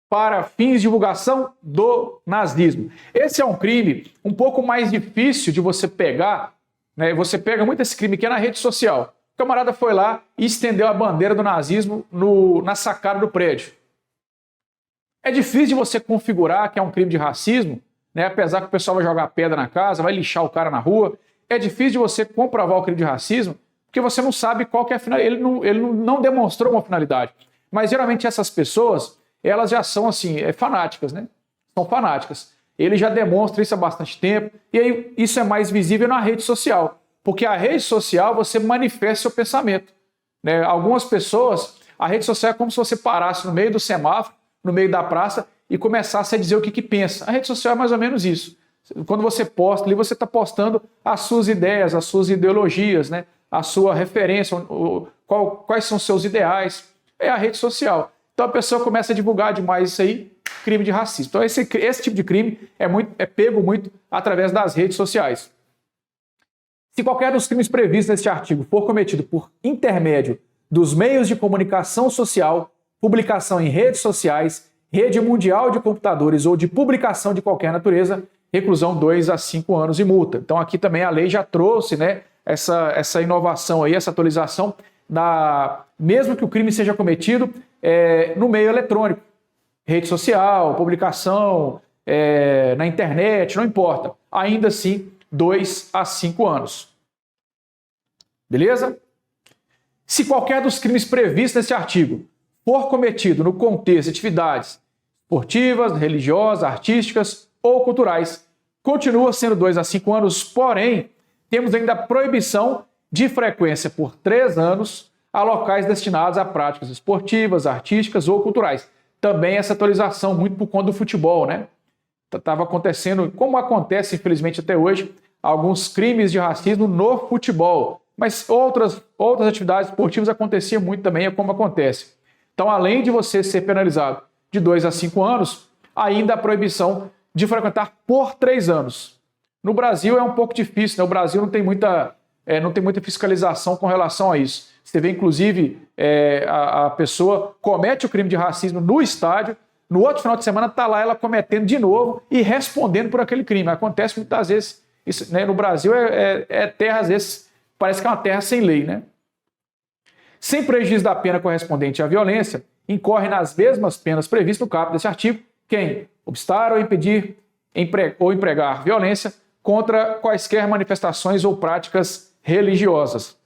Para fins de divulgação do nazismo. Esse é um crime um pouco mais difícil de você pegar, né? Você pega muito esse crime aqui na rede social. O camarada foi lá e estendeu a bandeira do nazismo na sacada do prédio. É difícil de você configurar que é um crime de racismo, né? Apesar que o pessoal vai jogar pedra na casa, vai lixar o cara na rua. É difícil de você comprovar o crime de racismo, porque você não sabe qual que é a finalidade. Ele não demonstrou uma finalidade. Mas geralmente essas pessoas, elas já são assim, fanáticas, né? São fanáticas. Ele já demonstra isso há bastante tempo, e aí isso é mais visível na rede social, porque a rede social você manifesta seu pensamento, né? Algumas pessoas, a rede social é como se você parasse no meio do semáforo, no meio da praça, e começasse a dizer o que pensa. A rede social é mais ou menos isso. Quando você posta ali, você está postando as suas ideias, as suas ideologias, né? A sua referência, quais são os seus ideais. É a rede social. Então a pessoa começa a divulgar demais isso aí, crime de racismo. Então esse tipo de crime é pego muito através das redes sociais. Se qualquer dos crimes previstos neste artigo for cometido por intermédio dos meios de comunicação social, publicação em redes sociais, rede mundial de computadores ou de publicação de qualquer natureza, reclusão 2 a 5 anos e multa. Então aqui também a lei já trouxe, né, essa inovação aí, essa atualização, mesmo que o crime seja cometido no meio eletrônico, rede social, publicação, na internet, não importa. Ainda assim, 2 a 5 anos. Beleza? Se qualquer dos crimes previstos nesse artigo for cometido no contexto de atividades esportivas, religiosas, artísticas ou culturais, continua sendo 2 a 5 anos, porém, temos ainda a proibição de frequência por 3 anos a locais destinados a práticas esportivas, artísticas ou culturais. Também essa atualização muito por conta do futebol, né? Estava acontecendo, como acontece infelizmente até hoje, alguns crimes de racismo no futebol, mas outras atividades esportivas aconteciam muito também, é como acontece. Então, além de você ser penalizado de 2 a 5 anos, ainda a proibição de frequentar por 3 anos. No Brasil é um pouco difícil, né? O Brasil não tem muita fiscalização com relação a isso. Você vê, inclusive, a pessoa comete o crime de racismo no estádio, no outro final de semana está lá ela cometendo de novo e respondendo por aquele crime. Acontece muitas vezes, isso, né? No Brasil terra, às vezes, parece que é uma terra sem lei, né? Sem prejuízo da pena correspondente à violência, incorre nas mesmas penas previstas no caput desse artigo quem obstar ou impedir ou empregar violência contra quaisquer manifestações ou práticas religiosas.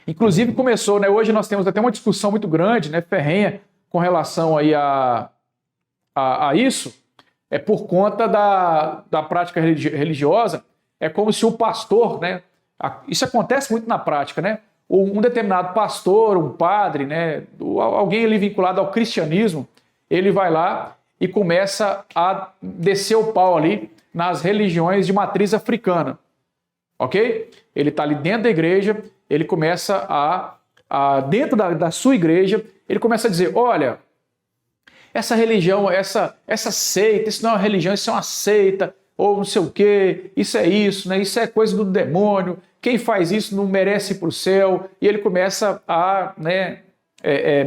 Inclusive começou, né? Hoje nós temos até uma discussão muito grande, né, ferrenha, com relação aí a isso, por conta da prática religiosa. É como se o pastor, né? Isso acontece muito na prática, né? Um determinado pastor, um padre, né? Alguém ali vinculado ao cristianismo, ele vai lá e começa a descer o pau ali nas religiões de matriz africana, ok? Ele está ali dentro da igreja, ele começa dentro da sua igreja, ele começa a dizer, olha, essa religião, essa seita, isso não é uma religião, isso é uma seita, ou não sei o quê, isso é isso, né? Isso é coisa do demônio, quem faz isso não merece ir para o céu, e ele começa a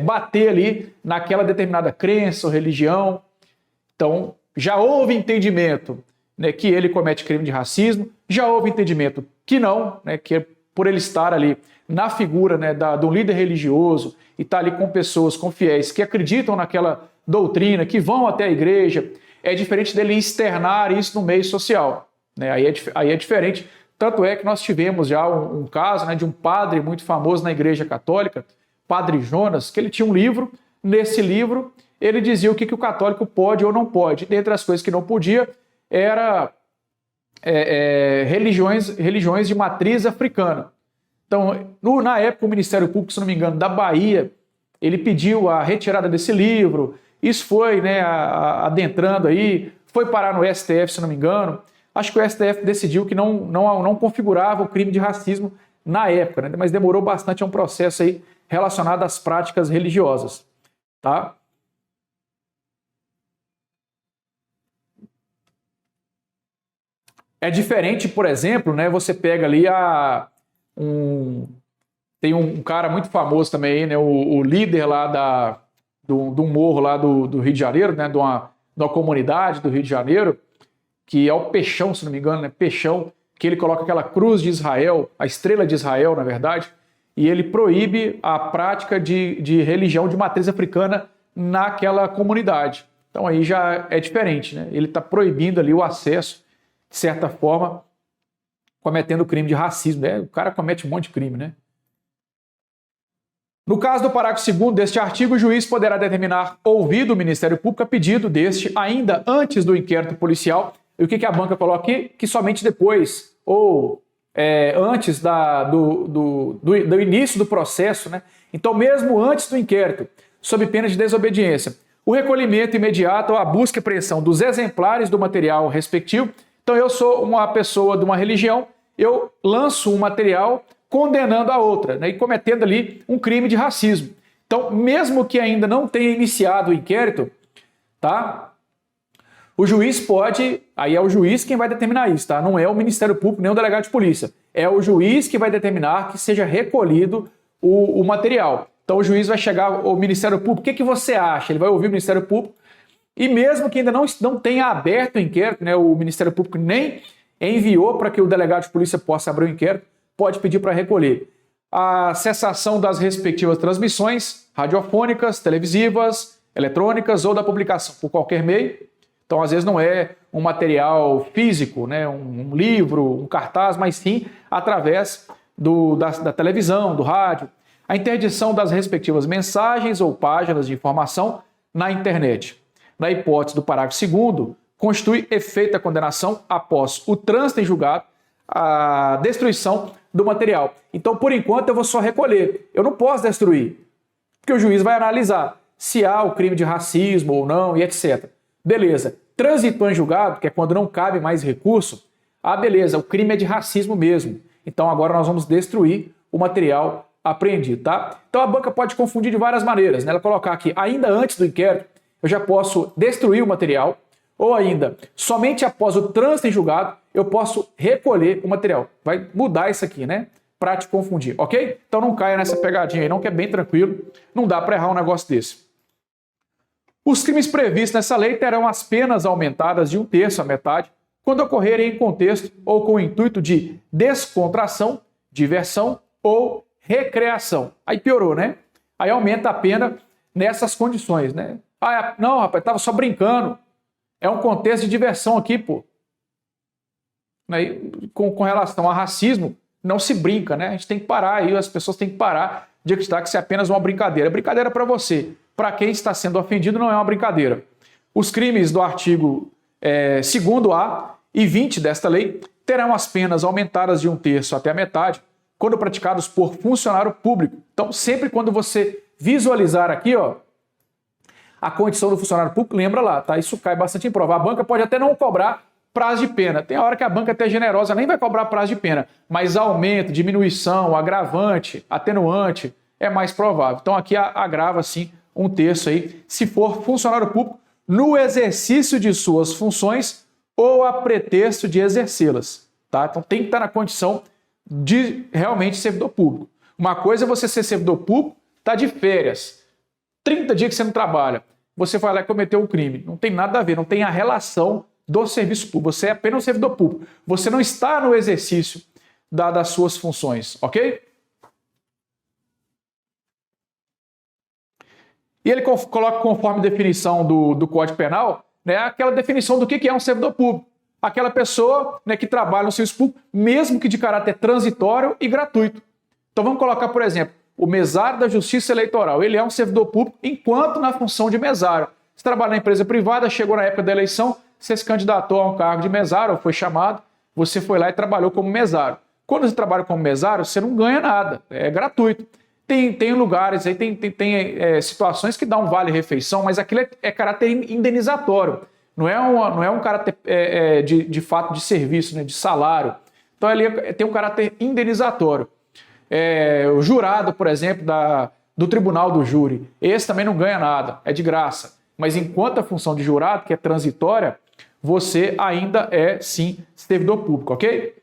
bater ali naquela determinada crença ou religião. Então, já houve entendimento, né, que ele comete crime de racismo, já houve entendimento que não, né, que por ele estar ali na figura, né, de um líder religioso e estar ali com pessoas, com fiéis que acreditam naquela doutrina, que vão até a igreja, é diferente dele externar isso no meio social, né? Aí é diferente. Tanto é que nós tivemos já um caso, né, de um padre muito famoso na Igreja Católica, Padre Jonas, que ele tinha um livro. Nesse livro ele dizia o que o católico pode ou não pode. Dentre as coisas que não podia era religiões de matriz africana. Então, na época, o Ministério Público, se não me engano, da Bahia, ele pediu a retirada desse livro. Isso foi, né, adentrando aí, foi parar no STF, se não me engano. Acho que o STF decidiu que não configurava o crime de racismo na época, né? Mas demorou bastante, é um processo aí relacionado às práticas religiosas, tá? É diferente, por exemplo, né? Você pega ali tem um cara muito famoso também, né? O líder lá do morro lá do Rio de Janeiro, né? De uma comunidade do Rio de Janeiro, que é o Peixão, se não me engano, né? Peixão, que ele coloca aquela cruz de Israel, a estrela de Israel, na verdade, e ele proíbe a prática de religião de matriz africana naquela comunidade. Então aí já é diferente, né? Ele está proibindo ali o acesso, de certa forma, cometendo crime de racismo, né? O cara comete um monte de crime, né? No caso do parágrafo 2º deste artigo, o juiz poderá determinar ouvido o Ministério Público a pedido deste ainda antes do inquérito policial. E o que a banca coloca aqui? Que somente depois, ou antes do início do processo, né? Então, mesmo antes do inquérito, sob pena de desobediência, o recolhimento imediato ou a busca e apreensão dos exemplares do material respectivo. Então, eu sou uma pessoa de uma religião, eu lanço um material condenando a outra, né, e cometendo ali um crime de racismo. Então, mesmo que ainda não tenha iniciado o inquérito, tá? O juiz pode, aí é o juiz quem vai determinar isso, tá? Não é o Ministério Público nem o delegado de polícia. É o juiz que vai determinar que seja recolhido o material. Então, o juiz vai chegar ao Ministério Público, o que você acha? Ele vai ouvir o Ministério Público e mesmo que ainda não tenha aberto o inquérito, né, o Ministério Público nem enviou para que o delegado de polícia possa abrir o inquérito, pode pedir para recolher a cessação das respectivas transmissões radiofônicas, televisivas, eletrônicas ou da publicação por qualquer meio. Então, às vezes, não é um material físico, né, um livro, um cartaz, mas sim através da televisão, do rádio. A interdição das respectivas mensagens ou páginas de informação na internet. Na hipótese do parágrafo 2º, constitui efeito da condenação após o trânsito em julgado, a destruição do material. Então, por enquanto, eu vou só recolher. Eu não posso destruir, porque o juiz vai analisar se há o crime de racismo ou não e etc. Beleza. Transitou em julgado, que é quando não cabe mais recurso, beleza, o crime é de racismo mesmo. Então, agora nós vamos destruir o material apreendido, tá? Então, a banca pode confundir de várias maneiras, né? Ela colocar aqui, ainda antes do inquérito, eu já posso destruir o material, ou ainda, somente após o trânsito em julgado, eu posso recolher o material. Vai mudar isso aqui, né? Para te confundir, ok? Então não caia nessa pegadinha aí, não, que é bem tranquilo. Não dá para errar um negócio desse. Os crimes previstos nessa lei terão as penas aumentadas de 1/3 à metade, quando ocorrerem em contexto ou com o intuito de descontração, diversão ou recreação. Aí piorou, né? Aí aumenta a pena nessas condições, né? Não, rapaz, tava só brincando. É um contexto de diversão aqui, pô. Com relação a racismo, não se brinca, né? A gente tem que parar aí, as pessoas têm que parar de acreditar que isso é apenas uma brincadeira. É brincadeira para você. Para quem está sendo ofendido, não é uma brincadeira. Os crimes do artigo 2º-A e 20 desta lei terão as penas aumentadas de 1/3 até a metade, quando praticados por funcionário público. Então, sempre quando você visualizar aqui, ó, a condição do funcionário público, lembra lá, tá? Isso cai bastante em prova. A banca pode até não cobrar prazo de pena. Tem hora que a banca até generosa nem vai cobrar prazo de pena, mas aumento, diminuição, agravante, atenuante é mais provável. Então aqui agrava sim 1/3 aí, se for funcionário público no exercício de suas funções ou a pretexto de exercê-las, tá? Então tem que estar na condição de realmente servidor público. Uma coisa é você ser servidor público, tá de férias, 30 dias que você não trabalha, você vai lá e cometeu um crime. Não tem nada a ver, não tem a relação do serviço público. Você é apenas um servidor público. Você não está no exercício das suas funções, ok? E ele coloca conforme definição do Código Penal, né, aquela definição do que é um servidor público. Aquela pessoa, né, que trabalha no serviço público, mesmo que de caráter transitório e gratuito. Então vamos colocar, por exemplo, o mesário da Justiça Eleitoral. Ele é um servidor público enquanto na função de mesário. Você trabalha na empresa privada, chegou na época da eleição, você se candidatou a um cargo de mesário, ou foi chamado, você foi lá e trabalhou como mesário. Quando você trabalha como mesário, você não ganha nada, é gratuito. Tem lugares, aí tem situações que dá um vale-refeição, mas aquilo é caráter indenizatório. Não é um caráter de fato de serviço, né, de salário. Então ali tem um caráter indenizatório. O jurado, por exemplo, do tribunal do júri, esse também não ganha nada, é de graça. Mas enquanto a função de jurado, que é transitória, você ainda é, sim, servidor público, ok?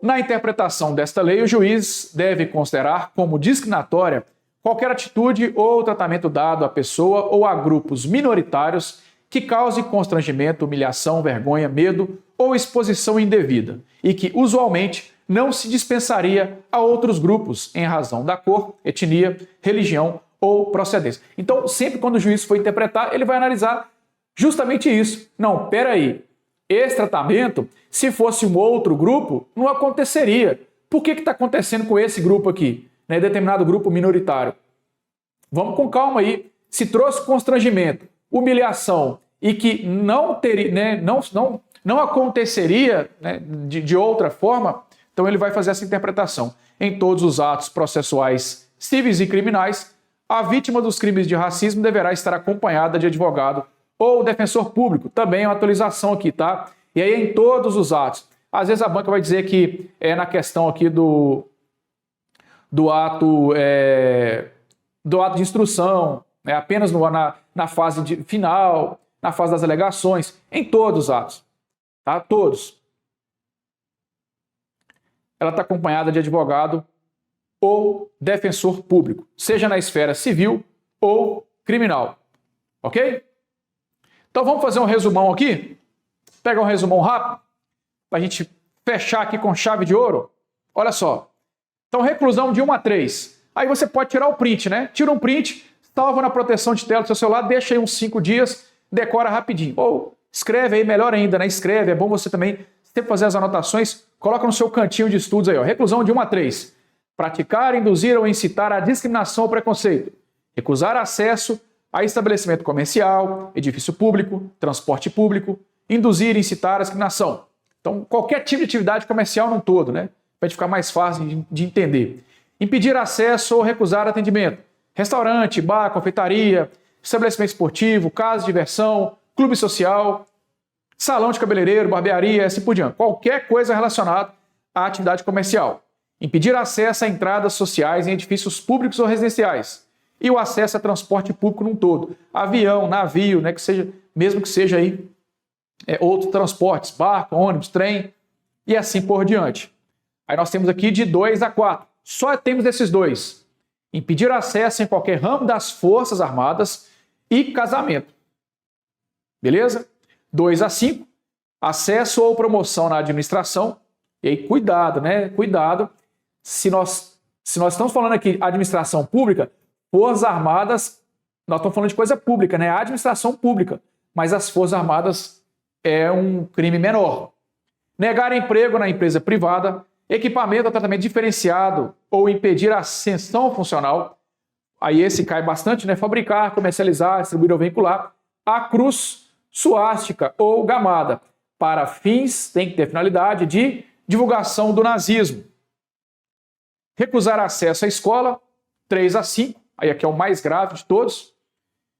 Na interpretação desta lei, o juiz deve considerar como discriminatória qualquer atitude ou tratamento dado à pessoa ou a grupos minoritários que cause constrangimento, humilhação, vergonha, medo ou exposição indevida e que, usualmente, não se dispensaria a outros grupos em razão da cor, etnia, religião ou procedência. Então, sempre quando o juiz for interpretar, ele vai analisar justamente isso. Não, peraí, esse tratamento, se fosse um outro grupo, não aconteceria. Por que está acontecendo com esse grupo aqui, né, determinado grupo minoritário? Vamos com calma aí. Se trouxe constrangimento, humilhação e que não teria, né, não aconteceria, né, de outra forma, então ele vai fazer essa interpretação. Em todos os atos processuais cíveis e criminais, a vítima dos crimes de racismo deverá estar acompanhada de advogado ou defensor público. Também é uma atualização aqui, tá? E aí em todos os atos. Às vezes a banca vai dizer que é na questão aqui do ato de instrução, né, apenas na fase final, na fase das alegações, em todos os atos, tá? Todos. Ela está acompanhada de advogado ou defensor público, seja na esfera civil ou criminal, ok? Então vamos fazer um resumão aqui, pegar um resumão rápido, para a gente fechar aqui com chave de ouro. Olha só, então reclusão de 1 a 3, aí você pode tirar o print, né? Tira um print, salva na proteção de tela do seu celular, deixa aí uns 5 dias, decora rapidinho, ou escreve aí, melhor ainda, né? Escreve, é bom você também sempre fazer as anotações, coloca no seu cantinho de estudos aí, ó, reclusão de 1 a 3. Praticar, induzir ou incitar a discriminação ou preconceito. Recusar acesso a estabelecimento comercial, edifício público, transporte público. Induzir e incitar a discriminação. Então, qualquer tipo de atividade comercial num todo, né? Para ficar mais fácil de entender. Impedir acesso ou recusar atendimento. Restaurante, bar, confeitaria, estabelecimento esportivo, casa de diversão, clube social, salão de cabeleireiro, barbearia, assim por diante. Qualquer coisa relacionada à atividade comercial. Impedir acesso a entradas sociais em edifícios públicos ou residenciais. E o acesso a transporte público num todo. Avião, navio, né, mesmo que seja aí outros transportes, barco, ônibus, trem e assim por diante. Aí nós temos aqui de 2 a 4. Só temos esses dois. Impedir acesso em qualquer ramo das Forças Armadas e casamento. Beleza? 2 a 5. Acesso ou promoção na administração. E aí, cuidado, né? Cuidado. Se nós estamos falando aqui administração pública, Forças Armadas, nós estamos falando de coisa pública, né? Administração pública. Mas as Forças Armadas é um crime menor. Negar emprego na empresa privada, equipamento ou tratamento diferenciado ou impedir a ascensão funcional. Aí esse cai bastante, né? Fabricar, comercializar, distribuir ou vincular a cruz, suástica ou gamada para fins, tem que ter finalidade de divulgação do nazismo. Recusar acesso à escola, 3 a 5, aí aqui é o mais grave de todos.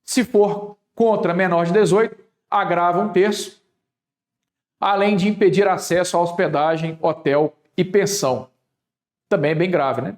Se for contra menor de 18, agrava 1/3, além de impedir acesso à hospedagem, hotel e pensão. Também é bem grave, né?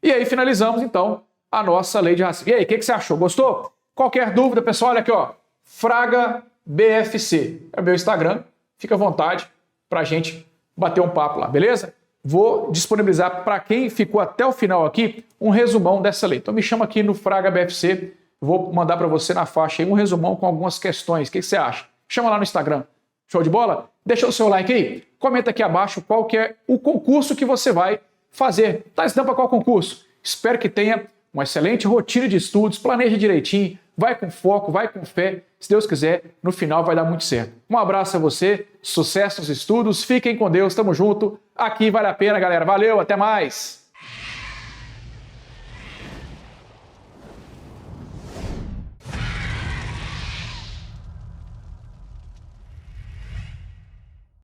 E aí finalizamos, então, a nossa lei de racismo. E aí, o que você achou? Gostou? Qualquer dúvida, pessoal, olha aqui, ó, Fraga BFC, é o meu Instagram, fica à vontade para a gente bater um papo lá, beleza? Vou disponibilizar para quem ficou até o final aqui um resumão dessa lei. Então me chama aqui no Fraga BFC, vou mandar para você na faixa aí um resumão com algumas questões. O que você acha? Chama lá no Instagram. Show de bola? Deixa o seu like aí, comenta aqui abaixo qual que é o concurso que você vai fazer. Tá estudando para qual concurso? Espero que tenha uma excelente rotina de estudos, planeje direitinho, vai com foco, vai com fé. Se Deus quiser, no final vai dar muito certo. Um abraço a você, sucesso nos estudos, fiquem com Deus, tamo junto. Aqui vale a pena, galera. Valeu, até mais!